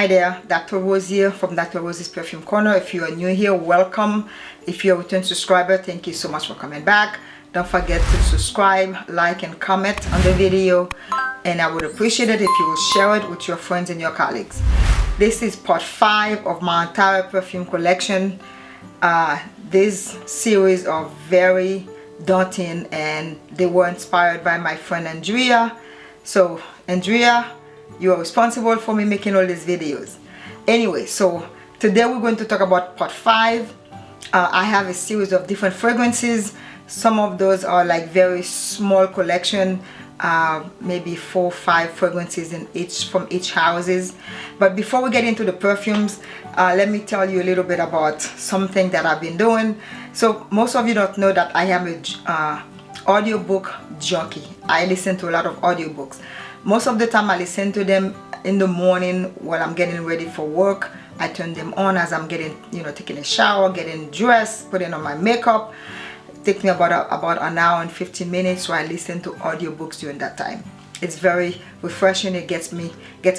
there, Dr. Rose here from Dr. Rose's Perfume Corner. If you are new here, welcome. If you're a return subscriber, thank you so much for coming back. Don't forget to subscribe, like, and comment on the video. And I would appreciate it if you will share it with your friends and your colleagues. This is part 5 of my entire perfume collection. This series are very daunting and they were inspired by my friend Andrea. So Andrea, you are responsible for me making all these videos. Anyway, so today we're going to talk about part 5. I have a series of different fragrances. Some of those are like very small collection, maybe 4 or 5 fragrances in from each houses. But before we get into the perfumes, let me tell you a little bit about something that I've been doing. So most of you don't know that I am a audiobook junkie. I listen to a lot of audiobooks. Most of the time I listen to them in the morning while I'm getting ready for work. I turn them on as I'm getting, taking a shower, getting dressed, putting on my makeup. It takes me about an hour and 15 minutes, so I listen to audiobooks during that time. It's very refreshing. It gets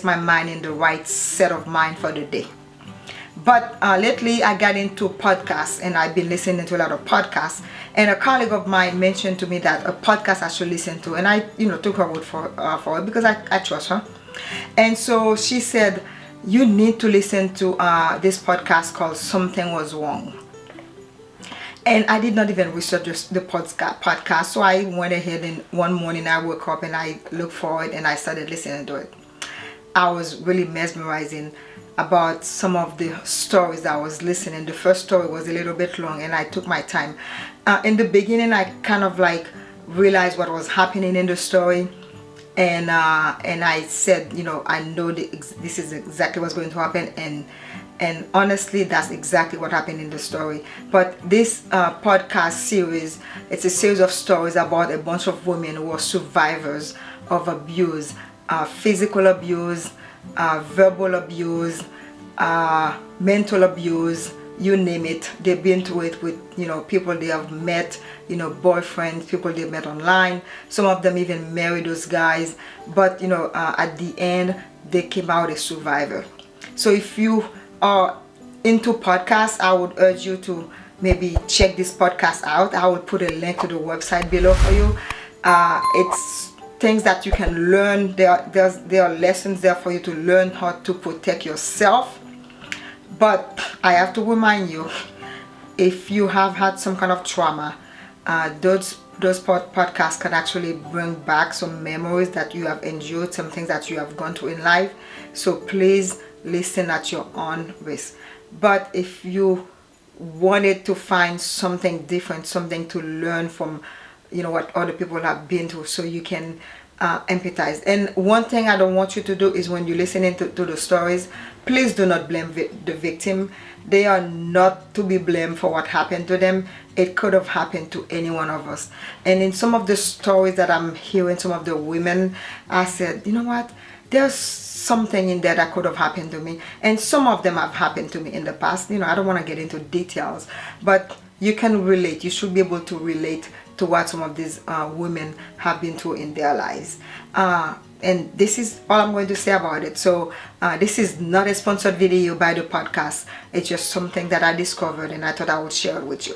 my mind in the right set of mind for the day. But lately I got into podcasts and I've been listening to a lot of podcasts, and a colleague of mine mentioned to me that a podcast I should listen to, and I took her word for it because I trust her. And so she said, you need to listen to this podcast called Something Was Wrong. And I did not even research the podcast, so I went ahead and one morning I woke up and I looked for it and I started listening to it. I was really mesmerizing about some of the stories that I was listening. The first story was a little bit long and I took my time. In the beginning I kind of like realized what was happening in the story, and I said, I know this is exactly what's going to happen, and honestly that's exactly what happened in the story. But this podcast series, it's a series of stories about a bunch of women who are survivors of abuse, physical abuse, verbal abuse, mental abuse, you name it. They've been through it with people they have met, boyfriends, people they met online. Some of them even married those guys, but at the end they came out a survivor. So if you are into podcasts, I would urge you to maybe check this podcast out. I will put a link to the website below for you. It's things that you can learn. There are lessons there for you to learn how to protect yourself. But I have to remind you, if you have had some kind of trauma, those podcasts can actually bring back some memories that you have endured, some things that you have gone through in life. So please listen at your own risk. But if you wanted to find something different, something to learn from what other people have been through, so you can empathize. And one thing I don't want you to do is when you're listening to the stories, please do not blame the victim. They are not to be blamed for what happened to them. It could have happened to any one of us. And in some of the stories that I'm hearing, some of the women, I said, you know what, there's something in there that could have happened to me. And some of them have happened to me in the past. I don't want to get into details, but you can relate. You should be able to relate to what some of these women have been through in their lives. And this is all I'm going to say about it. So this is not a sponsored video by the podcast. It's just something that I discovered and I thought I would share it with you.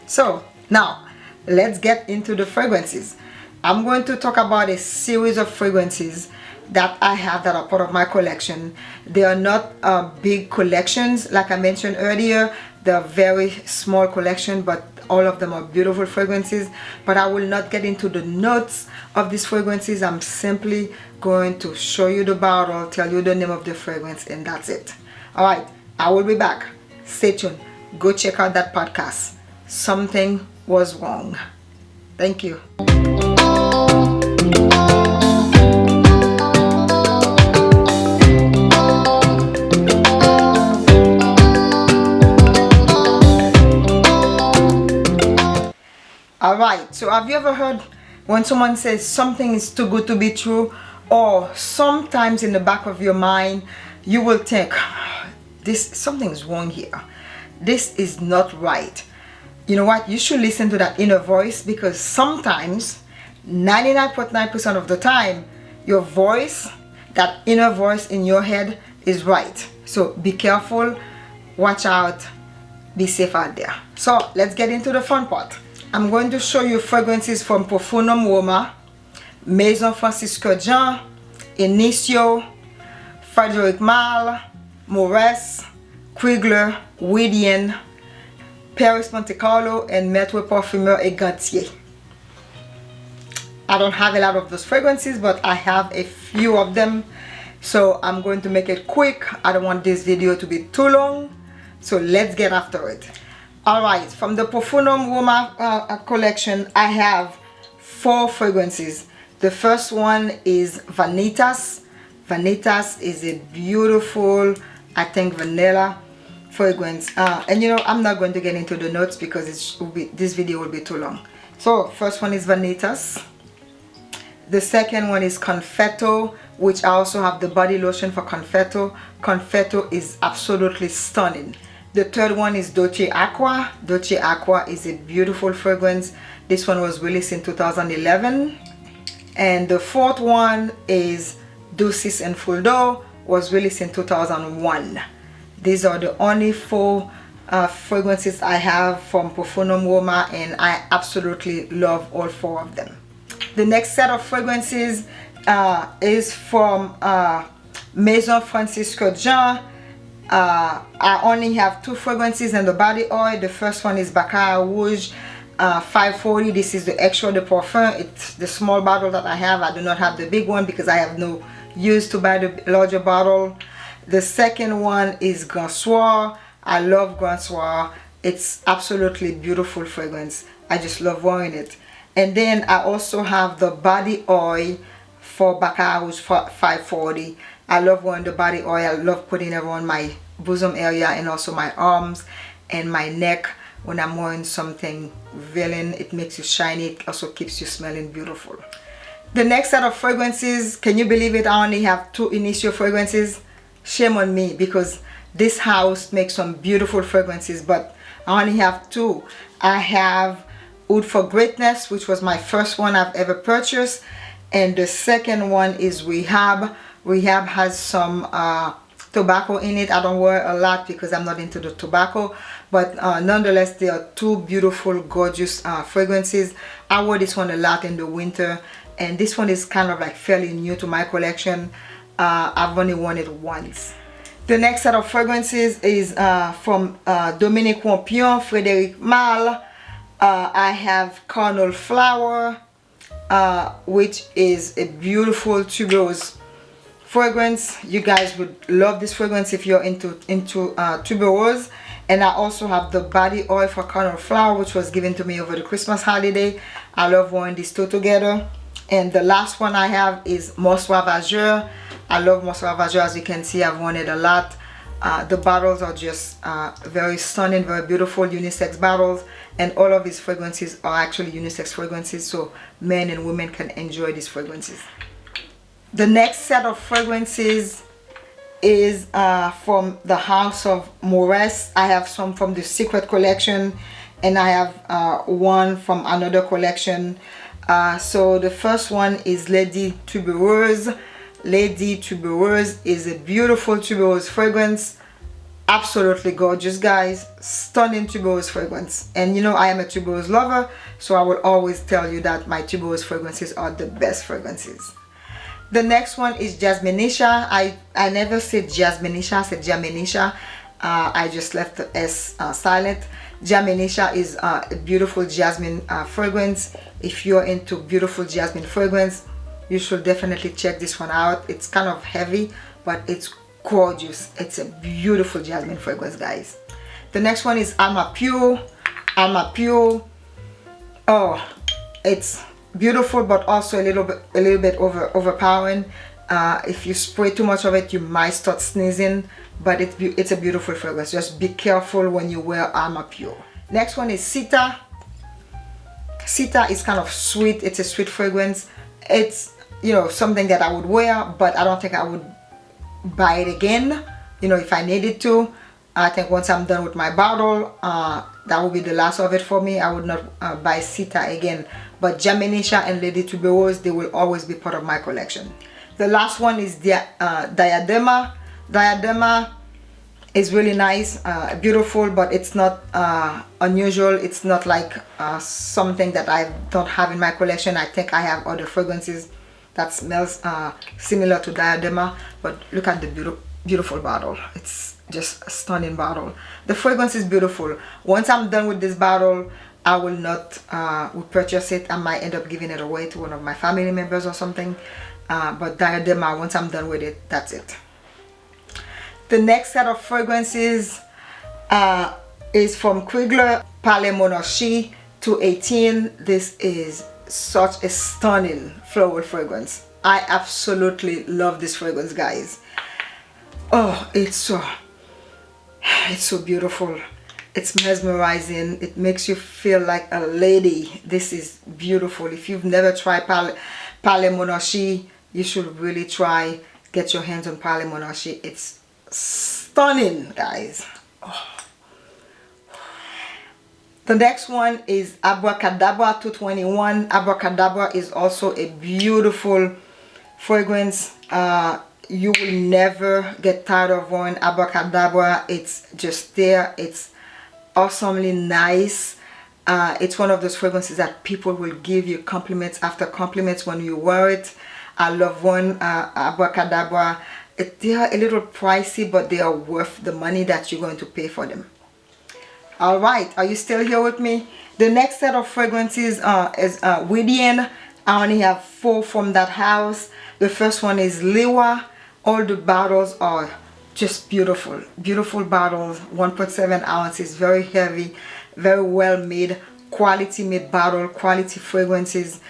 So now let's get into the fragrances. I'm going to talk about a series of fragrances that I have that are part of my collection. They are not big collections like I mentioned earlier. They're very small collection, but all of them are beautiful fragrances. But I will not get into the notes of these fragrances. I'm simply going to show you the bottle, tell you the name of the fragrance, and that's it. Alright, I will be back. Stay tuned. Go check out that podcast. Something Was Wrong. Thank you. Alright, so have you ever heard when someone says something is too good to be true, or sometimes in the back of your mind you will think something's wrong here, this is not right. You know what, you should listen to that inner voice, because sometimes 99.9% of the time your voice, that inner voice in your head, is right. So be careful, watch out, be safe out there. So let's get into the fun part. I'm going to show you fragrances from Perfume Roma, Maison Francisco Jean, Initio, Frédéric Malle, Maurice, Quigley, Widian, Paris Monte Carlo, and Maître Parfumeur et Gantier. I don't have a lot of those fragrances, but I have a few of them, so I'm going to make it quick. I don't want this video to be too long, so let's get after it. Alright, from the Perfume Roma collection, I have 4 fragrances. The first one is Vanitas. Vanitas is a beautiful, I think, vanilla fragrance. And you know, I'm not going to get into the notes because this video will be too long. So, first one is Vanitas. The second one is Confetto, which I also have the body lotion for Confetto. Confetto is absolutely stunning. The third one is Dolce Acqua. Dolce Acqua is a beautiful fragrance. This one was released in 2011. And the fourth one is Doucis and Fuldo, was released in 2001. These are the only 4 fragrances I have from Perfume Roma, and I absolutely love all 4 of them. The next set of fragrances is from Maison Francisco Jean. I only have 2 fragrances in the body oil. The first one is Baccarat Rouge 540. This is the Extra de Parfum. It's the small bottle that I have. I do not have the big one because I have no use to buy the larger bottle. The second one is Grand Soir. I love Grand Soir. It's absolutely beautiful fragrance. I just love wearing it. And then I also have the body oil for Baccarat Rouge 540. I love wearing the body oil. I love putting it around my bosom area and also my arms and my neck. When I'm wearing something villain, it makes you shiny. It also keeps you smelling beautiful. The next set of fragrances, can you believe it? I only have 2 initial fragrances. Shame on me, because this house makes some beautiful fragrances, but I only have 2. I have Oud for Greatness, which was my first one I've ever purchased, and the second one is Rehab. Rehab has some tobacco in it. I don't wear a lot because I'm not into the tobacco, but nonetheless, they are 2 beautiful, gorgeous fragrances. I wore this one a lot in the winter, and this one is kind of like fairly new to my collection. I've only worn it once. The next set of fragrances is from Dominique Wampion, Frédéric Malle. I have Carnal Flower, which is a beautiful tuberose fragrance. You guys would love this fragrance if you're into tuberose. And I also have the body oil for Carnal Flower, which was given to me over the Christmas holiday. I love wearing these 2 together. And the last one I have is Mousse Ravageur. I love Mousse Ravageur. As you can see, I've worn it a lot. The bottles are just very stunning, very beautiful unisex bottles, and all of these fragrances are actually unisex fragrances, so men and women can enjoy these fragrances. The next set of fragrances is from the house of Maurice. I have some from the Secret collection, and I have one from another collection. So the first one is Lady Tubereuse. Lady Tubereuse is a beautiful tuberose fragrance. Absolutely gorgeous, guys. Stunning tuberose fragrance. And you know, I am a tuberose lover, so I will always tell you that my tuberose fragrances are the best fragrances. The next one is Jasminisha. I never said Jasminisha, I said Jaminisha. I just left the S silent. Jaminisha is a beautiful jasmine fragrance. If you're into beautiful jasmine fragrance, you should definitely check this one out. It's kind of heavy, but it's gorgeous. It's a beautiful jasmine fragrance, guys. The next one is Alma Pure. Alma Pure. Oh, it's beautiful, but also a little bit overpowering. If you spray too much of it, you might start sneezing, but it's a beautiful fragrance. Just be careful when you wear Alma Pure. Next one is Sita. Sita is kind of sweet. It's a sweet fragrance. It's, you know, something that I would wear, but I don't think I would buy it again, you know, if I needed to. I think once I'm done with my bottle, that will be the last of it for me. I would not buy Sita again. But Jaminisha and Lady Tuberose, they will always be part of my collection. The last one is Diadema. Diadema is really nice, beautiful, but it's not unusual. It's not like something that I don't have in my collection. I think I have other fragrances that smells similar to Diadema, but look at the beautiful bottle. It's just a stunning bottle. The fragrance is beautiful. Once I'm done with this bottle, I will not purchase it. I might end up giving it away to one of my family members or something, but Diadema, once I'm done with it, that's it. The next set of fragrances is from Kriegler Palais Monarchie 218. This is such a stunning floral fragrance. I absolutely love this fragrance, guys. Oh, it's so beautiful. It's mesmerizing. It makes you feel like a lady. This is beautiful. If you've never tried Palais Monarchie, you should really try. Get your hands on Palais Monarchie. It's stunning, guys. Oh. The next one is Abracadabra 221. Abracadabra is also a beautiful fragrance. You will never get tired of wearing Abracadabra. It's just there. It's awesomely nice. It's one of those fragrances that people will give you compliments after compliments when you wear it. I love wearing Abracadabra. They are a little pricey, but they are worth the money that you're going to pay for them. All right, are you still here with me? The next set of fragrances is Wydian. I only have 4 from that house. The first one is Liwa. All the bottles are just beautiful. Beautiful bottles, 1.7 ounces, very heavy, very well made, quality made bottle, quality fragrances.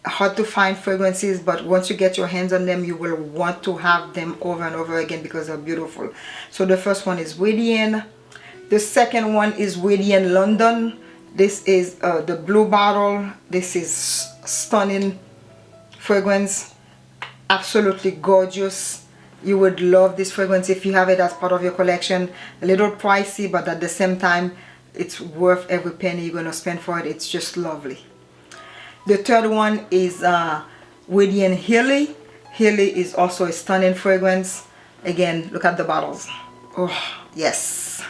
Hard to find fragrances, but once you get your hands on them, you will want to have them over and over again because they're beautiful. So the first one is Wydian. The second one is Wydian London. This is the blue bottle. This is stunning fragrance, absolutely gorgeous. You would love this fragrance if you have it as part of your collection. A little pricey, but at the same time, it's worth every penny you're going to spend for it. It's just lovely. The third one is Wydian Healy. Healy is also a stunning fragrance. Again, look at the bottles. Oh, yes.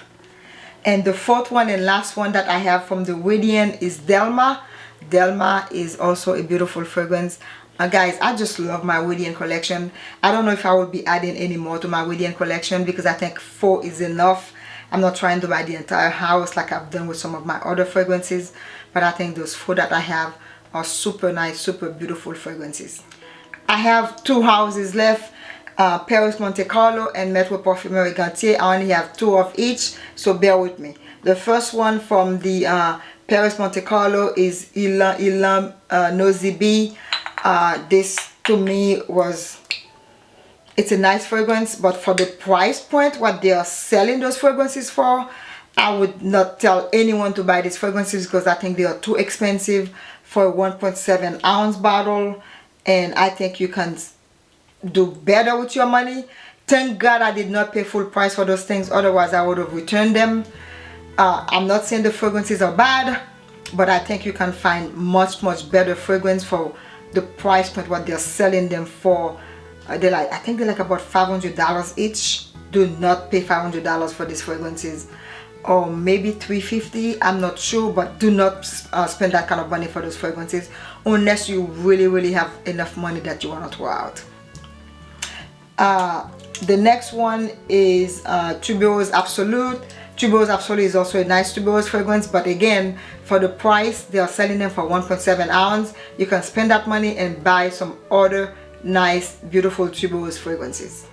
And the fourth one and last one that I have from the Wydian is Delma. Delma is also a beautiful fragrance. Guys, I just love my Wydian collection. I don't know if I will be adding any more to my Wydian collection because I think 4 is enough. I'm not trying to buy the entire house like I've done with some of my other fragrances, but I think those 4 that I have are super nice, super beautiful fragrances. I have 2 houses left, Paris Monte Carlo and Metro Parfumerie Gantier. I only have 2 of each, so bear with me. The first one from the Paris Monte Carlo is 𝐒𝐭𝐚 𝐿. This to me it's a nice fragrance, but for the price point, what they are selling those fragrances for, I would not tell anyone to buy these fragrances because I think they are too expensive for a 1.7 ounce bottle, and I think you can do better with your money. Thank God I did not pay full price for those things, otherwise I would have returned them. I'm not saying the fragrances are bad, but I think you can find much better fragrance for the price point what they're selling them for. I think they're like about $500 each. Do not pay $500 for these fragrances, or maybe $350, I'm not sure, but do not spend that kind of money for those fragrances unless you really have enough money that you want to throw out. The next one is Tuberose Absolute. Tuberose Absolute is also a nice tuberose fragrance, but again, for the price, they are selling them for 1.7 ounce. You can spend that money and buy some other nice, beautiful tuberose fragrances.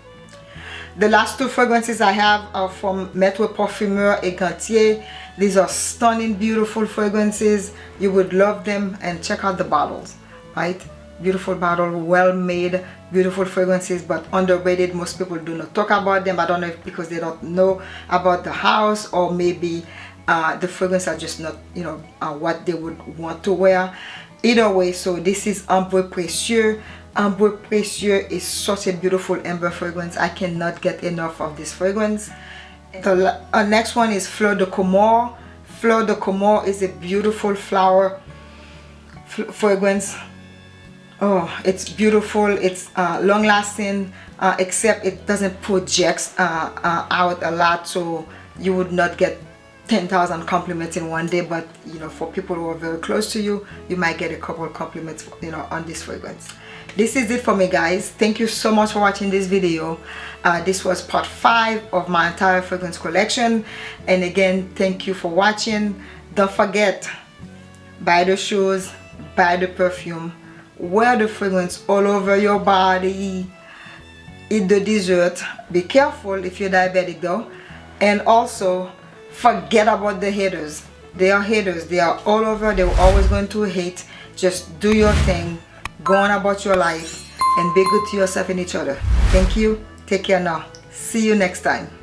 The last 2 fragrances I have are from Metro Parfumeur et Gantier. These are stunning, beautiful fragrances. You would love them, and check out the bottles, right? Beautiful bottle, well made, beautiful fragrances, but underrated. Most people do not talk about them. I don't know if because they don't know about the house, or maybe the fragrance are just not, you know, what they would want to wear. Either way, so this is Ambre Précieux. Ambre Précieux is such a beautiful amber fragrance. I cannot get enough of this fragrance. The next one is Fleur de Comore. Fleur de Comore is a beautiful flower fragrance. Oh, it's beautiful. It's long lasting, except it doesn't project out a lot, so you would not get 10,000 compliments in one day. But you know, for people who are very close to you, you might get a couple of compliments, you know, on this fragrance. This is it for me, guys. Thank you so much for watching this video. This was part 5 of my entire fragrance collection, and again, thank you for watching. Don't forget, buy the shoes, buy the perfume, wear the fragrance all over your body, eat the dessert. Be careful if you're diabetic though, and also forget about the haters. They are haters. They are all over. They're always going to hate. Just do your thing, go on about your life, and be good to yourself and each other. Thank you. Take care now. See you next time.